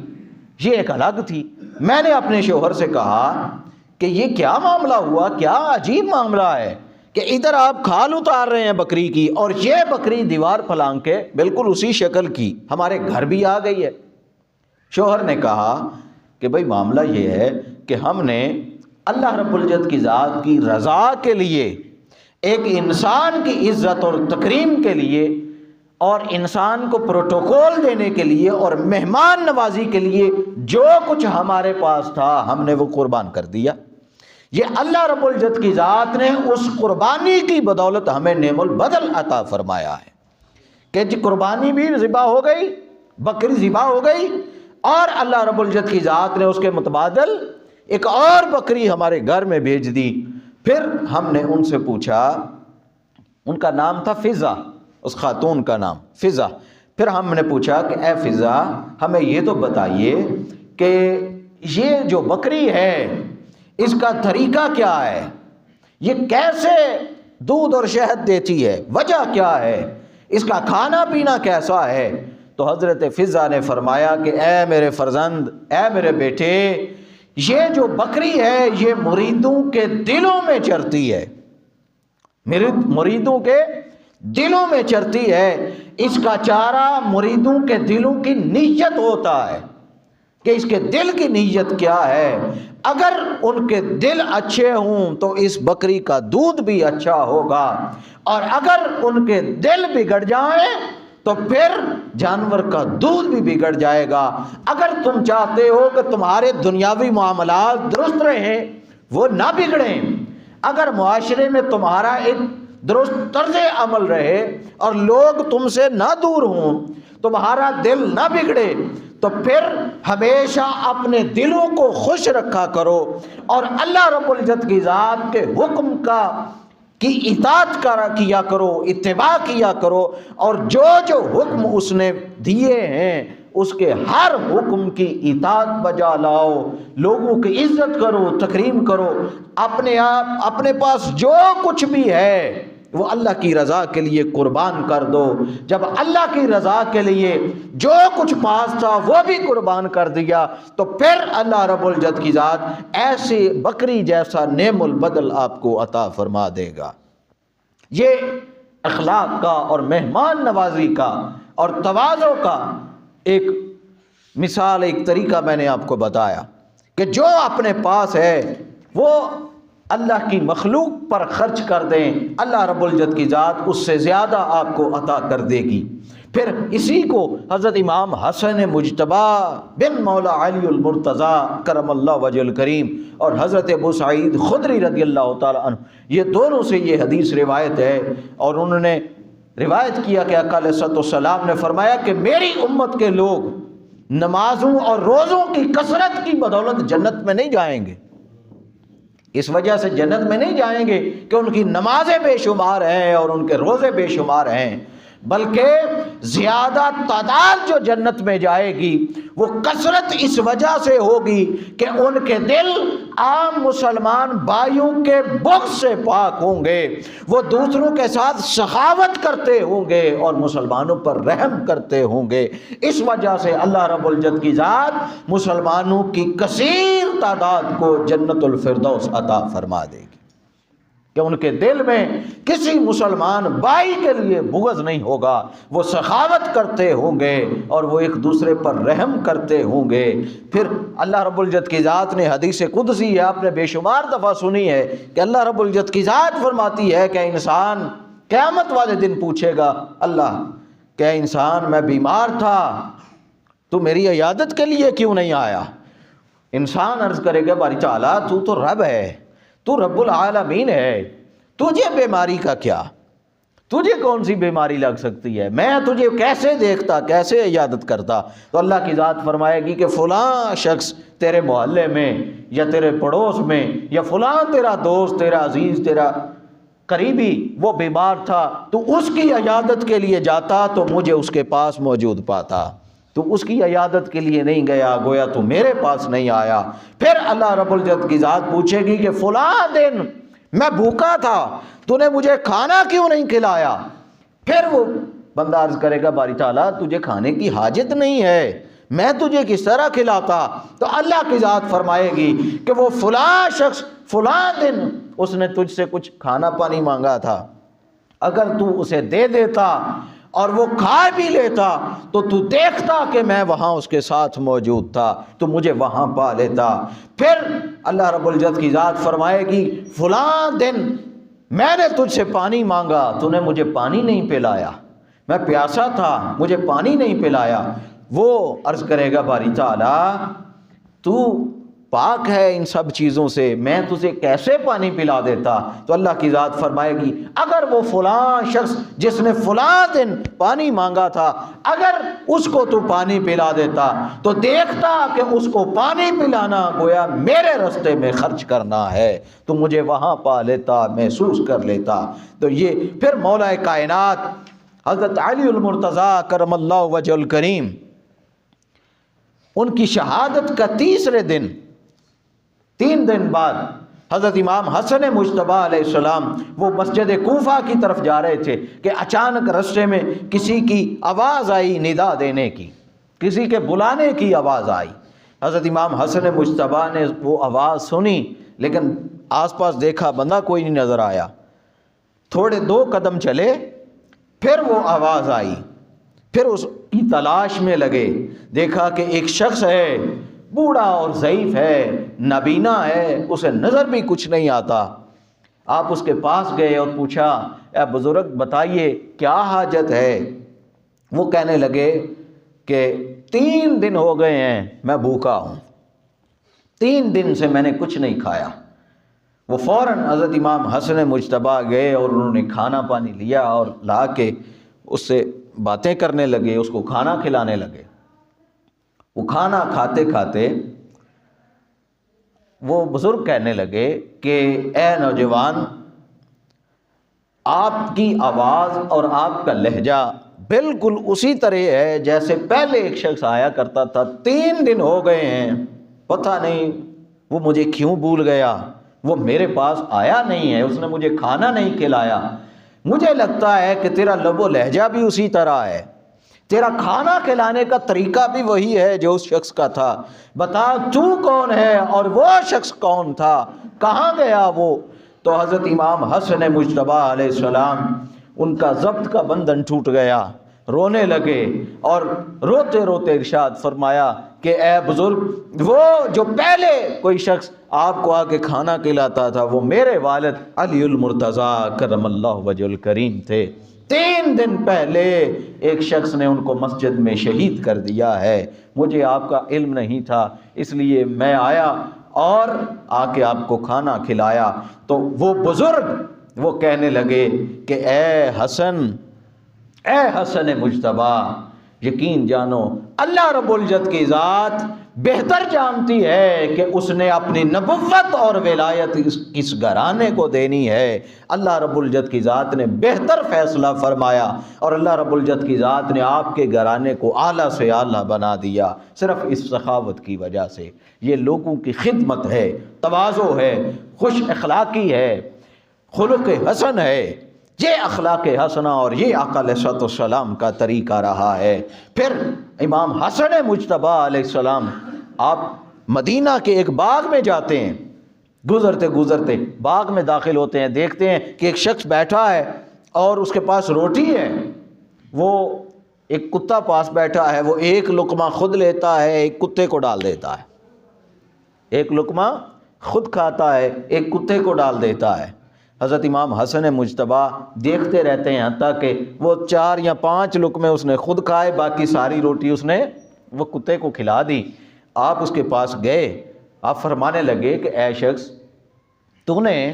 [SPEAKER 1] یہ ایک الگ تھی۔ میں نے اپنے شوہر سے کہا کہ یہ کیا معاملہ ہوا، کیا عجیب معاملہ ہے کہ ادھر آپ کھال اتار رہے ہیں بکری کی اور یہ بکری دیوار پھلانگ کے بالکل اسی شکل کی ہمارے گھر بھی آ گئی ہے۔ شوہر نے کہا کہ بھئی معاملہ یہ ہے کہ ہم نے اللہ رب العزت کی ذات کی رضا کے لیے، ایک انسان کی عزت اور تکریم کے لیے اور انسان کو پروٹوکول دینے کے لیے اور مہمان نوازی کے لیے جو کچھ ہمارے پاس تھا ہم نے وہ قربان کر دیا۔ یہ اللہ رب العزت کی ذات نے اس قربانی کی بدولت ہمیں نعم البدل عطا فرمایا ہے کہ جی قربانی بھی ذبح ہو گئی، بکری ذبح ہو گئی، اور اللہ رب العزت کی ذات نے اس کے متبادل ایک اور بکری ہمارے گھر میں بھیج دی۔ پھر ہم نے ان سے پوچھا، ان کا نام تھا فضا، اس خاتون کا نام فضا۔ پھر ہم نے پوچھا کہ اے فضا ہمیں یہ تو بتائیے کہ یہ جو بکری ہے اس کا طریقہ کیا ہے، یہ کیسے دودھ اور شہد دیتی ہے، وجہ کیا ہے، اس کا کھانا پینا کیسا ہے؟ تو حضرت فضہ نے فرمایا کہ اے میرے فرزند، اے میرے بیٹے، یہ جو بکری ہے یہ مریدوں کے دلوں میں چرتی ہے، مریدوں کے دلوں میں چرتی ہے۔ اس کا چارہ مریدوں کے دلوں کی نیت ہوتا ہے کہ اس کے دل کی نیت کیا ہے۔ اگر ان کے دل اچھے ہوں تو اس بکری کا دودھ بھی اچھا ہوگا، اور اگر ان کے دل بگڑ جائیں تو پھر جانور کا دودھ بھی بگڑ جائے گا۔ اگر تم چاہتے ہو کہ تمہارے دنیاوی معاملات درست رہیں، وہ نہ بگڑیں، اگر معاشرے میں تمہارا ایک درست طرز عمل رہے اور لوگ تم سے نہ دور ہوں، تمہارا دل نہ بگڑے، تو پھر ہمیشہ اپنے دلوں کو خوش رکھا کرو اور اللہ رب العزت کی ذات کے حکم کی اطاعت کیا کرو، اتباع کیا کرو، اور جو جو حکم اس نے دیے ہیں اس کے ہر حکم کی اطاعت بجا لاؤ، لوگوں کی عزت کرو، تکریم کرو، اپنے پاس جو کچھ بھی ہے وہ اللہ کی رضا کے لیے قربان کر دو۔ جب اللہ کی رضا کے لیے جو کچھ پاس تھا وہ بھی قربان کر دیا تو پھر اللہ رب العزت کی ذات ایسی بکری جیسا نعم البدل آپ کو عطا فرما دے گا۔ یہ اخلاق کا اور مہمان نوازی کا اور تواضع کا ایک مثال، ایک طریقہ میں نے آپ کو بتایا کہ جو اپنے پاس ہے وہ اللہ کی مخلوق پر خرچ کر دیں، اللہ رب العزت کی ذات اس سے زیادہ آپ کو عطا کر دے گی۔ پھر اسی کو حضرت امام حسن مجتبی بن مولا علی المرتضی کرم اللہ وجہ الکریم اور حضرت ابو سعید خدری رضی اللہ تعالی عنہ، یہ دونوں سے یہ حدیث روایت ہے، اور انہوں نے روایت کیا کہ آقا علیہ الصلوۃ والسلام نے فرمایا کہ میری امت کے لوگ نمازوں اور روزوں کی کثرت کی بدولت جنت میں نہیں جائیں گے۔ اس وجہ سے جنت میں نہیں جائیں گے کہ ان کی نمازیں بے شمار ہیں اور ان کے روزے بے شمار ہیں، بلکہ زیادہ تعداد جو جنت میں جائے گی وہ کثرت اس وجہ سے ہوگی کہ ان کے دل عام مسلمان بھائیوں کے بغض سے پاک ہوں گے، وہ دوسروں کے ساتھ سخاوت کرتے ہوں گے اور مسلمانوں پر رحم کرتے ہوں گے۔ اس وجہ سے اللہ رب العزت کی ذات مسلمانوں کی کثیر تعداد کو جنت الفردوس عطا فرما دے گی کہ ان کے دل میں کسی مسلمان بھائی کے لیے بغض نہیں ہوگا، وہ سخاوت کرتے ہوں گے اور وہ ایک دوسرے پر رحم کرتے ہوں گے۔ پھر اللہ رب العزت کی ذات نے حدیث قدسی ہے، آپ نے بے شمار دفعہ سنی ہے کہ اللہ رب العزت کی ذات فرماتی ہے کہ انسان قیامت والے دن پوچھے گا، اللہ کہ انسان میں بیمار تھا تو میری عیادت کے لیے کیوں نہیں آیا؟ انسان عرض کرے گا باری تعالیٰ تو تو رب ہے، تو رب العالمین ہے، تجھے بیماری کا کیا؟ تجھے کون سی بیماری لگ سکتی ہے؟ میں تجھے کیسے دیکھتا، کیسے عیادت کرتا؟ تو اللہ کی ذات فرمائے گی کہ فلاں شخص تیرے محلے میں یا تیرے پڑوس میں یا فلاں تیرا دوست، تیرا عزیز، تیرا قریبی وہ بیمار تھا، تو اس کی عیادت کے لیے جاتا تو مجھے اس کے پاس موجود پاتا، تو اس کی عیادت کے لیے نہیں گیا، گویا تو میرے پاس نہیں آیا۔ پھر اللہ رب العزت کی ذات پوچھے گی کہ فلاں دن میں بھوکا تھا، تو نے مجھے کھانا کیوں نہیں کھلایا؟ پھر وہ بندہ عرض کرے گا باری تعالیٰ تجھے کھانے کی حاجت نہیں ہے، میں تجھے کس طرح کھلاتا؟ تو اللہ کی ذات فرمائے گی کہ وہ فلاں شخص فلاں دن اس نے تجھ سے کچھ کھانا پانی مانگا تھا، اگر تو اسے دے دیتا اور وہ کھا بھی لیتا تو تو دیکھتا کہ میں وہاں اس کے ساتھ موجود تھا، تو مجھے وہاں پا لیتا۔ پھر اللہ رب العزت کی ذات فرمائے گی فلاں دن میں نے تجھ سے پانی مانگا، تو نے مجھے پانی نہیں پلایا، میں پیاسا تھا مجھے پانی نہیں پلایا۔ وہ عرض کرے گا باری تعالیٰ تو پاک ہے ان سب چیزوں سے، میں تجھے کیسے پانی پلا دیتا؟ تو اللہ کی ذات فرمائے گی اگر وہ فلاں شخص جس نے فلاں دن پانی مانگا تھا اگر اس کو تو پانی پلا دیتا تو دیکھتا کہ اس کو پانی پلانا گویا میرے رستے میں خرچ کرنا ہے، تو مجھے وہاں پا لیتا، محسوس کر لیتا۔ تو یہ پھر مولا کائنات حضرت علی المرتضی کرم اللہ وجہ الکریم ان کی شہادت کا تیسرے دن 3 دن بعد حضرت امام حسن مجتبیٰ علیہ السلام وہ مسجد کوفہ کی طرف جا رہے تھے کہ اچانک رستے میں کسی کی آواز آئی، ندا دینے کی، کسی کے بلانے کی آواز آئی۔ حضرت امام حسن مجتبیٰ نے وہ آواز سنی، لیکن آس پاس دیکھا، بندہ کوئی نہیں نظر آیا۔ تھوڑے 2 قدم چلے، پھر وہ آواز آئی، پھر اس کی تلاش میں لگے، دیکھا کہ ایک شخص ہے، بوڑھا اور ضعیف ہے، نابینا ہے، اسے نظر بھی کچھ نہیں آتا۔ آپ اس کے پاس گئے اور پوچھا، اے بزرگ بتائیے کیا حاجت ہے؟ وہ کہنے لگے کہ 3 دن ہو گئے ہیں میں بھوکا ہوں، 3 دن سے میں نے کچھ نہیں کھایا۔ وہ فوراً حضرت امام حسن مجتبیٰ گئے اور انہوں نے کھانا پانی لیا اور لا کے اس سے باتیں کرنے لگے، اس کو کھانا کھلانے لگے۔ وہ کھانا کھاتے کھاتے وہ بزرگ کہنے لگے کہ اے نوجوان، آپ کی آواز اور آپ کا لہجہ بالکل اسی طرح ہے جیسے پہلے ایک شخص آیا کرتا تھا، 3 دن ہو گئے ہیں، پتہ نہیں وہ مجھے کیوں بھول گیا، وہ میرے پاس آیا نہیں ہے، اس نے مجھے کھانا نہیں کھلایا۔ مجھے لگتا ہے کہ تیرا لب و لہجہ بھی اسی طرح ہے، تیرا کھانا کھلانے کا طریقہ بھی وہی ہے جو اس شخص کا تھا، بتا تو کون ہے اور وہ شخص کون تھا، کہاں گیا وہ؟ تو حضرت امام حسن مجتبیٰ علیہ السلام ان کا ضبط کا بندھن ٹوٹ گیا، رونے لگے اور روتے روتے ارشاد فرمایا کہ اے بزرگ، وہ جو پہلے کوئی شخص آپ کو آ کے کھانا کھلاتا تھا وہ میرے والد علی المرتضیٰ کرم اللہ وجہ الکریم تھے۔ 3 دن پہلے ایک شخص نے ان کو مسجد میں شہید کر دیا ہے، مجھے آپ کا علم نہیں تھا، اس لیے میں آیا اور آ کے آپ کو کھانا کھلایا۔ تو وہ بزرگ وہ کہنے لگے کہ اے حسن مجتبیٰ، یقین جانو اللہ رب العزت کی ذات بہتر جانتی ہے کہ اس نے اپنی نبوت اور ولایت کس گھرانے کو دینی ہے۔ اللہ رب العزت کی ذات نے بہتر فیصلہ فرمایا اور اللہ رب العزت کی ذات نے آپ کے گھرانے کو اعلیٰ سے اعلیٰ بنا دیا صرف اس سخاوت کی وجہ سے۔ یہ لوگوں کی خدمت ہے، تواضع ہے، خوش اخلاقی ہے، خلق حسن ہے، یہ اخلاق حسنہ اور یہ آقا علیہ السلام کا طریقہ رہا ہے۔ پھر امام حسن مجتبیٰ علیہ السلام آپ مدینہ کے ایک باغ میں جاتے ہیں، گزرتے گزرتے باغ میں داخل ہوتے ہیں، دیکھتے ہیں کہ ایک شخص بیٹھا ہے اور اس کے پاس روٹی ہے، وہ ایک کتا پاس بیٹھا ہے، وہ ایک لقمہ خود لیتا ہے، ایک کتے کو ڈال دیتا ہے، ایک لقمہ خود کھاتا ہے، ایک کتے کو ڈال دیتا ہے۔ حضرت امام حسن مجتبیٰ دیکھتے رہتے ہیں حتیٰ کہ وہ 4 یا 5 لقمے اس نے خود کھائے، باقی ساری روٹی اس نے وہ کتے کو کھلا دی۔ آپ اس کے پاس گئے، آپ فرمانے لگے کہ اے شخص، تو نے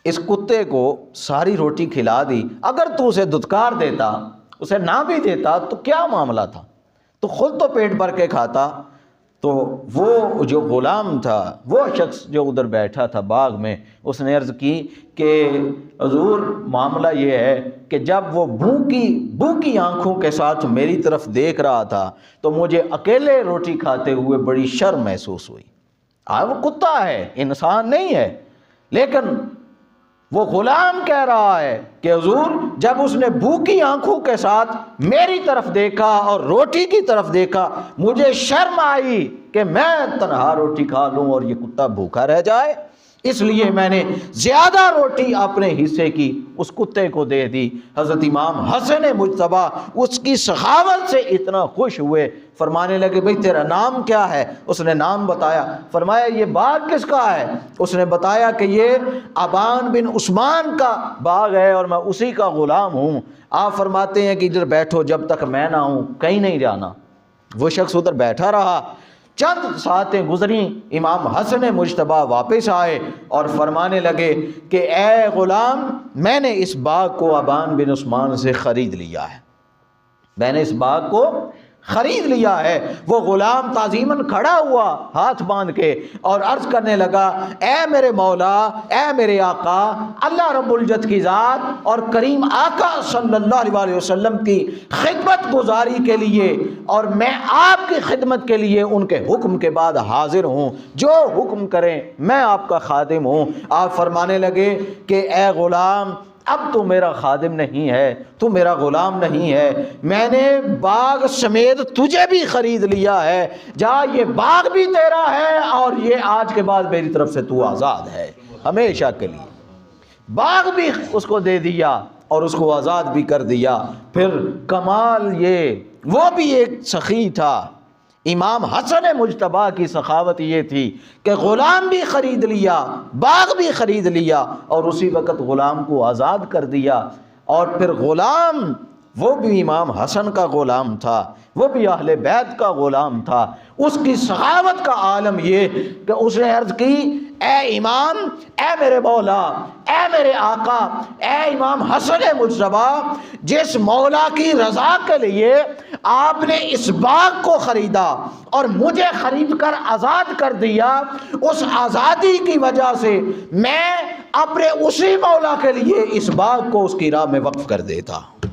[SPEAKER 1] اس کتے کو ساری روٹی کھلا دی، اگر تو اسے دھتکار دیتا، اسے نہ بھی دیتا تو کیا معاملہ تھا، تو خود تو پیٹ بھر کے کھاتا۔ تو وہ جو غلام تھا، وہ شخص جو ادھر بیٹھا تھا باغ میں، اس نے عرض کی کہ حضور معاملہ یہ ہے کہ جب وہ بھوکی آنکھوں کے ساتھ میری طرف دیکھ رہا تھا تو مجھے اکیلے روٹی کھاتے ہوئے بڑی شرم محسوس ہوئی۔ وہ کتا ہے، انسان نہیں ہے، لیکن وہ غلام کہہ رہا ہے کہ حضور جب اس نے بھوکی آنکھوں کے ساتھ میری طرف دیکھا اور روٹی کی طرف دیکھا، مجھے شرم آئی کہ میں تنہا روٹی کھا لوں اور یہ کتا بھوکا رہ جائے، اس لیے میں نے زیادہ روٹی اپنے حصے کی اس کتے کو دے دی۔ حضرت امام حسن مجتبیٰ اس کی سخاوت سے اتنا خوش ہوئے، فرمانے لگے بھئی تیرا نام کیا ہے؟ اس نے نام بتایا، فرمایا یہ باغ کس کا ہے؟ اس نے بتایا کہ یہ ابان بن عثمان کا باغ ہے اور میں اسی کا غلام ہوں۔ آپ فرماتے ہیں کہ ادھر بیٹھو جب تک میں نہ ہوں، کہیں نہیں جانا۔ وہ شخص ادھر بیٹھا رہا، چند ساعتیں گزریں، امام حسن مجتبیٰ واپس آئے اور فرمانے لگے کہ اے غلام، میں نے اس باغ کو ابان بن عثمان سے خرید لیا ہے، میں نے اس باغ کو خرید لیا ہے۔ وہ غلام تعظیماً کھڑا ہوا ہاتھ باندھ کے اور عرض کرنے لگا، اے میرے مولا، اے میرے آقا، اللہ رب العزت کی ذات اور کریم آقا صلی اللہ علیہ وسلم کی خدمت گزاری کے لیے اور میں آپ کی خدمت کے لیے ان کے حکم کے بعد حاضر ہوں، جو حکم کریں میں آپ کا خادم ہوں۔ آپ فرمانے لگے کہ اے غلام، اب تو میرا خادم نہیں ہے، تو میرا غلام نہیں ہے، میں نے باغ سمیت تجھے بھی خرید لیا ہے، جا یہ باغ بھی تیرا ہے اور یہ آج کے بعد میری طرف سے تو آزاد ہے ہمیشہ کے لیے۔ باغ بھی اس کو دے دیا اور اس کو آزاد بھی کر دیا۔ پھر کمال یہ، وہ بھی ایک سخی تھا، امام حسن مجتبیٰ کی سخاوت یہ تھی کہ غلام بھی خرید لیا، باغ بھی خرید لیا اور اسی وقت غلام کو آزاد کر دیا۔ اور پھر غلام، وہ بھی امام حسن کا غلام تھا، وہ بھی اہل بیت کا غلام تھا۔ اس کی سخاوت کا عالم یہ کہ اس نے عرض کی، اے امام، اے میرے مولا، اے میرے آقا، اے امام حسن مجتبیٰ، جس مولا کی رضا کے لیے آپ نے اس باغ کو خریدا اور مجھے خرید کر آزاد کر دیا، اس آزادی کی وجہ سے میں اپنے اسی مولا کے لیے اس باغ کو اس کی راہ میں وقف کر دیتا ہوں،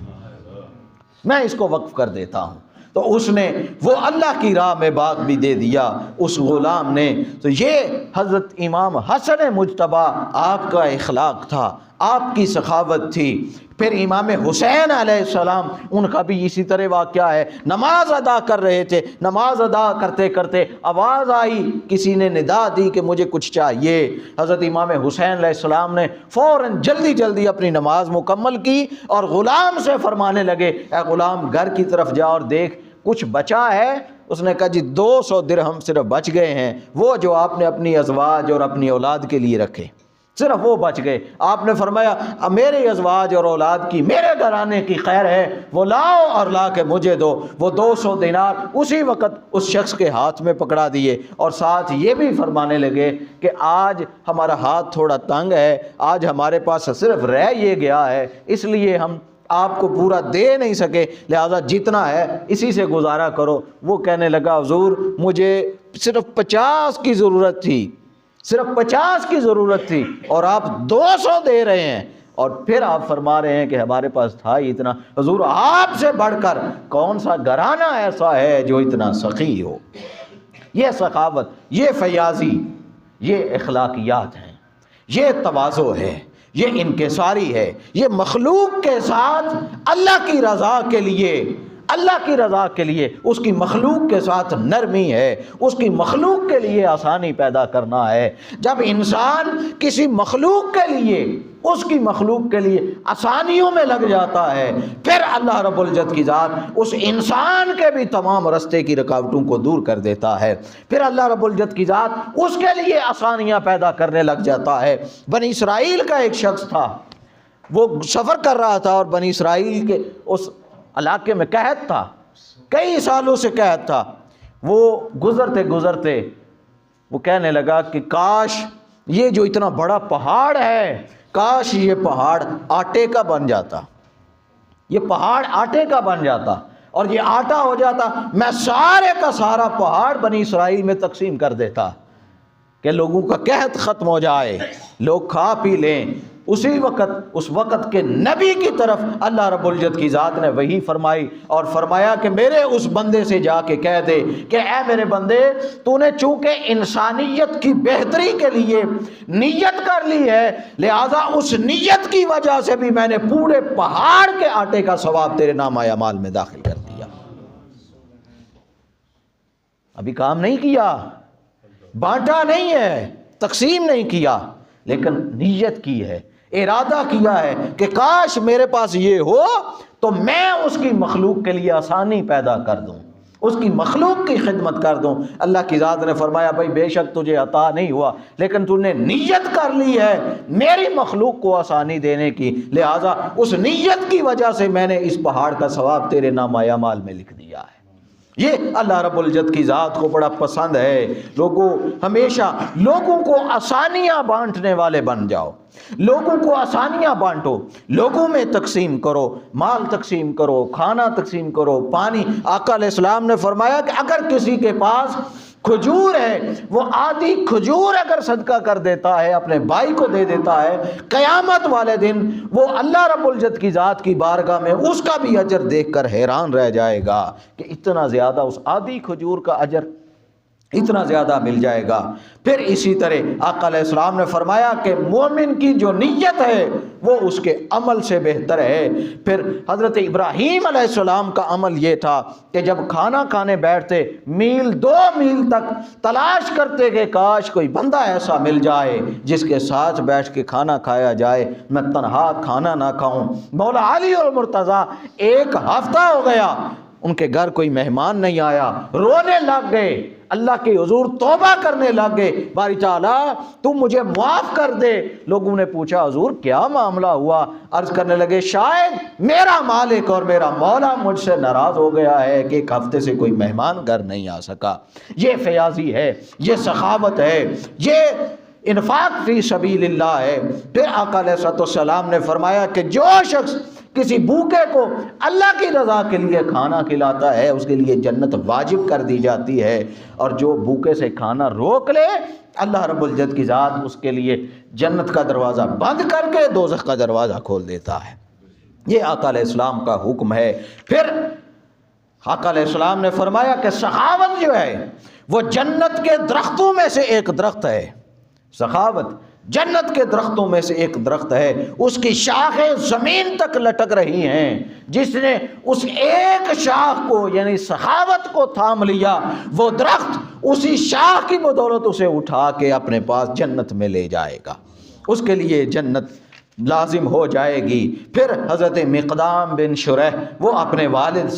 [SPEAKER 1] میں اس کو وقف کر دیتا ہوں۔ تو اس نے وہ اللہ کی راہ میں باغ بھی دے دیا اس غلام نے۔ تو یہ حضرت امام حسن مجتبیٰ آپ کا اخلاق تھا، آپ کی سخاوت تھی۔ پھر امام حسین علیہ السلام، ان کا بھی اسی طرح واقعہ ہے، نماز ادا کر رہے تھے، نماز ادا کرتے کرتے آواز آئی، کسی نے ندا دی کہ مجھے کچھ چاہیے۔ حضرت امام حسین علیہ السلام نے فوراً جلدی جلدی اپنی نماز مکمل کی اور غلام سے فرمانے لگے، اے غلام گھر کی طرف جا اور دیکھ کچھ بچا ہے؟ اس نے کہا جی 200 درہم صرف بچ گئے ہیں، وہ جو آپ نے اپنی ازواج اور اپنی اولاد کے لیے رکھے، صرف وہ بچ گئے۔ آپ نے فرمایا میرے ازواج اور اولاد کی، میرے گھرانے کی خیر ہے، وہ لاؤ اور لا کے مجھے دو۔ وہ 200 دینار اسی وقت اس شخص کے ہاتھ میں پکڑا دیے اور ساتھ یہ بھی فرمانے لگے کہ آج ہمارا ہاتھ تھوڑا تنگ ہے، آج ہمارے پاس صرف رہ یہ گیا ہے، اس لیے ہم آپ کو پورا دے نہیں سکے، لہذا جتنا ہے اسی سے گزارا کرو۔ وہ کہنے لگا حضور مجھے صرف 50 کی ضرورت تھی، صرف 50 کی ضرورت تھی اور آپ 200 دے رہے ہیں۔ اور پھر آپ فرما رہے ہیں کہ ہمارے پاس تھا ہی اتنا۔ حضور آپ سے بڑھ کر کون سا گھرانہ ایسا ہے جو اتنا سخی ہو؟ یہ سخاوت، یہ فیاضی، یہ اخلاقیات ہیں، یہ تواضع ہے، یہ انکساری ہے، یہ مخلوق کے ساتھ اللہ کی رضا کے لیے، اللہ کی رضا کے لیے اس کی مخلوق کے ساتھ نرمی ہے، اس کی مخلوق کے لیے آسانی پیدا کرنا ہے۔ جب انسان کسی مخلوق کے لیے، اس کی مخلوق کے لیے آسانیوں میں لگ جاتا ہے، پھر اللہ رب العزت کی ذات اس انسان کے بھی تمام رستے کی رکاوٹوں کو دور کر دیتا ہے، پھر اللہ رب العزت کی ذات اس کے لیے آسانیاں پیدا کرنے لگ جاتا ہے۔ بنی اسرائیل کا ایک شخص تھا، وہ سفر کر رہا تھا اور بنی اسرائیل کے اس علاقے میں قحط تھا، کئی سالوں سے قحط تھا۔ وہ گزرتے گزرتے وہ کہنے لگا کہ کاش یہ جو اتنا بڑا پہاڑ ہے، کاش یہ پہاڑ آٹے کا بن جاتا، یہ پہاڑ آٹے کا بن جاتا اور یہ آٹا ہو جاتا، میں سارے کا سارا پہاڑ بنی اسرائیل میں تقسیم کر دیتا کہ لوگوں کا قحط ختم ہو جائے، لوگ کھا پی لیں۔ اسی وقت اس وقت کے نبی کی طرف اللہ رب العزت کی ذات نے وحی فرمائی اور فرمایا کہ میرے اس بندے سے جا کے کہہ دے کہ اے میرے بندے، تو نے چونکہ انسانیت کی بہتری کے لیے نیت کر لی ہے، لہذا اس نیت کی وجہ سے بھی میں نے پورے پہاڑ کے آٹے کا ثواب تیرے نامہ اعمال میں داخل کر دیا۔ ابھی کام نہیں کیا، بانٹا نہیں ہے، تقسیم نہیں کیا، لیکن نیت کی ہے، ارادہ کیا ہے کہ کاش میرے پاس یہ ہو تو میں اس کی مخلوق کے لیے آسانی پیدا کر دوں، اس کی مخلوق کی خدمت کر دوں۔ اللہ کی ذات نے فرمایا بھائی بے شک تجھے عطا نہیں ہوا، لیکن تو نے نیت کر لی ہے میری مخلوق کو آسانی دینے کی، لہذا اس نیت کی وجہ سے میں نے اس پہاڑ کا ثواب تیرے نامہ اعمال میں لکھ دیا ہے۔ یہ اللہ رب العزت کی ذات کو بڑا پسند ہے۔ لوگوں ہمیشہ لوگوں کو آسانیاں بانٹنے والے بن جاؤ، لوگوں کو آسانیاں بانٹو، لوگوں میں تقسیم کرو، مال تقسیم کرو، کھانا تقسیم کرو، پانی۔ آقا علیہ السلام نے فرمایا کہ اگر کسی کے پاس کھجور ہے، وہ آدھی کھجور اگر صدقہ کر دیتا ہے، اپنے بھائی کو دے دیتا ہے، قیامت والے دن وہ اللہ رب العزت کی ذات کی بارگاہ میں اس کا بھی اجر دیکھ کر حیران رہ جائے گا کہ اتنا زیادہ، اس آدھی کھجور کا اجر اتنا زیادہ مل جائے گا۔ پھر اسی طرح آقا علیہ السلام نے فرمایا کہ مومن کی جو نیت ہے وہ اس کے عمل سے بہتر ہے۔ پھر حضرت ابراہیم علیہ السلام کا عمل یہ تھا کہ جب کھانا کھانے بیٹھتے، میل 2 میل تک تلاش کرتے کہ کاش کوئی بندہ ایسا مل جائے جس کے ساتھ بیٹھ کے کھانا کھایا جائے، میں تنہا کھانا نہ کھاؤں۔ مولا علی اور مرتضیٰ 1 ہفتہ ہو گیا، ان کے گھر کوئی مہمان نہیں آیا، رونے لگ گئے، اللہ کے حضور توبہ کرنے لگ گئے، باری تعالیٰ تم مجھے معاف کر دے۔ لوگوں نے پوچھا حضور کیا معاملہ ہوا؟ عرض کرنے لگے شاید میرا مالک اور میرا مولا مجھ سے ناراض ہو گیا ہے کہ 1 ہفتے سے کوئی مہمان گھر نہیں آ سکا۔ یہ فیاضی ہے، یہ سخاوت ہے، یہ انفاق فی سبیل اللہ ہے۔ پھر آقا علیہ السلام نے فرمایا کہ جو شخص کسی بھوکے کو اللہ کی رضا کے لیے کھانا کھلاتا ہے اس کے لیے جنت واجب کر دی جاتی ہے، اور جو بھوکے سے کھانا روک لے اللہ رب العزت کی ذات اس کے لیے جنت کا دروازہ بند کر کے دوزخ کا دروازہ کھول دیتا ہے۔ یہ آقا علیہ السلام کا حکم ہے۔ پھر آقا علیہ السلام نے فرمایا کہ سخاوت جو ہے وہ جنت کے درختوں میں سے ایک درخت ہے۔ سخاوت جنت کے درختوں میں سے ایک درخت ہے، اس کی شاخیں زمین تک لٹک رہی ہیں۔ جس نے اس ایک شاخ کو یعنی سخاوت کو تھام لیا، وہ درخت اسی شاخ کی بدولت اسے اٹھا کے اپنے پاس جنت میں لے جائے گا، اس کے لیے جنت لازم ہو جائے گی۔ پھر حضرت مقدام بن شریح وہ اپنے والد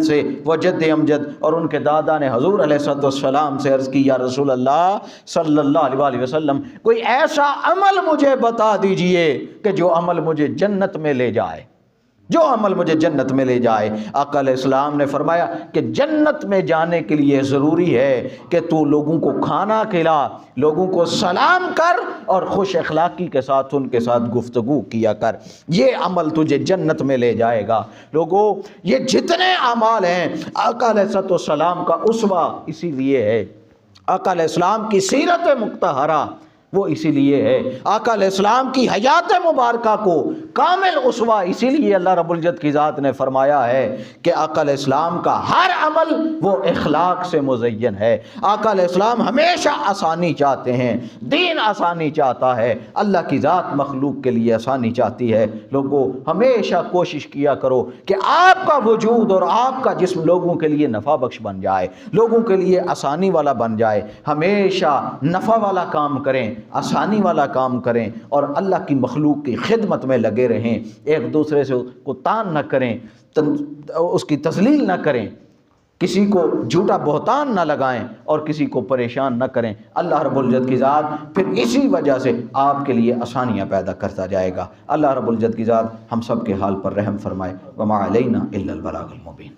[SPEAKER 1] سے وہ جد امجد اور ان کے دادا نے حضور علیہ السلام سے عرض کی یا رسول اللہ صلی اللہ علیہ وسلم کوئی ایسا عمل مجھے بتا دیجئے کہ جو عمل مجھے جنت میں لے جائے، جو عمل مجھے جنت میں لے جائے۔ آقا علیہ السلام نے فرمایا کہ جنت میں جانے کے لیے ضروری ہے کہ تو لوگوں کو کھانا کھلا، لوگوں کو سلام کر اور خوش اخلاقی کے ساتھ ان کے ساتھ گفتگو کیا کر، یہ عمل تجھے جنت میں لے جائے گا۔ لوگوں یہ جتنے اعمال ہیں آقا علیہ السلام کا اسوہ اسی لیے ہے، آقا علیہ السلام کی سیرت مطہرہ وہ اسی لیے ہے، آقا علیہ السلام کی حیات مبارکہ کو کامل اسوہ اسی لیے اللہ رب العزت کی ذات نے فرمایا ہے کہ آقا علیہ السلام کا ہر عمل وہ اخلاق سے مزین ہے۔ آقا علیہ السلام ہمیشہ آسانی چاہتے ہیں، دین آسانی چاہتا ہے، اللہ کی ذات مخلوق کے لیے آسانی چاہتی ہے۔ لوگوں ہمیشہ کوشش کیا کرو کہ آپ کا وجود اور آپ کا جسم لوگوں کے لیے نفع بخش بن جائے، لوگوں کے لیے آسانی والا بن جائے۔ ہمیشہ نفع والا کام کریں، آسانی والا کام کریں اور اللہ کی مخلوق کی خدمت میں لگے رہیں، ایک دوسرے سے کو تان نہ کریں، اس کی تذلیل نہ کریں، کسی کو جھوٹا بہتان نہ لگائیں اور کسی کو پریشان نہ کریں۔ اللہ رب العزت کی ذات پھر اسی وجہ سے آپ کے لیے آسانیاں پیدا کرتا جائے گا۔ اللہ رب العزت کی ذات ہم سب کے حال پر رحم فرمائے۔ وما علینا الا البلاغ المبین۔